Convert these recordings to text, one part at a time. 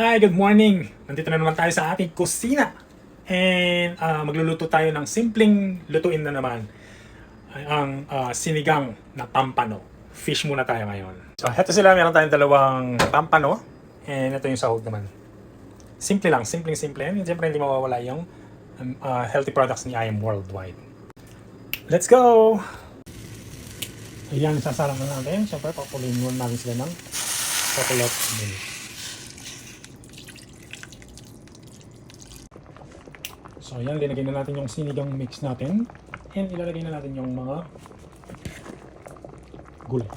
Hi, good morning! Nandito na naman tayo sa ating kusina. And magluluto tayo ng simpleng lutuin na naman. Ang sinigang na pampano. Fish muna tayo ngayon. So, heto sila. Meron tayong dalawang pampano. And ito yung sahog naman. Simple lang. Simple. And siyempre hindi mawawala yung healthy products ni I Am Worldwide. Let's go! Ayan, sasalang na natin. Siyempre, papuliin muna natin sila ng chocolate milk. So ayan, linagay na natin yung sinigang mix natin. And ilalagay na natin yung mga gulay.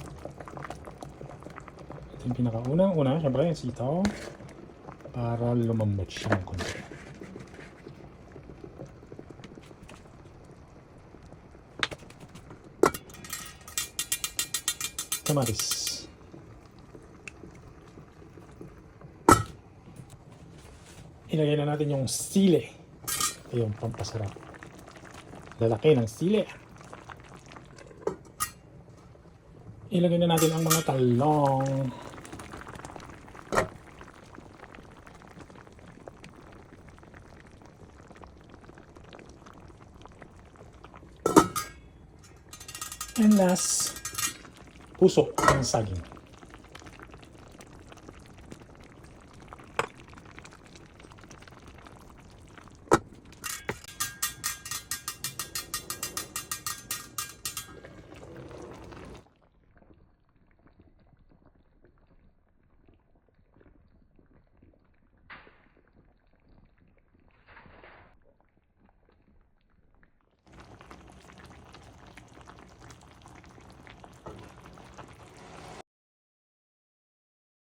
Ito yung pinakauna, syempre yung sitaw. Para lumambot siya ng konti. Kamatis. Ilagay na natin yung sili. Yung pampasarap. Lalaki ng sili. Ilagay na natin ang mga talong. And last, puso ng saging.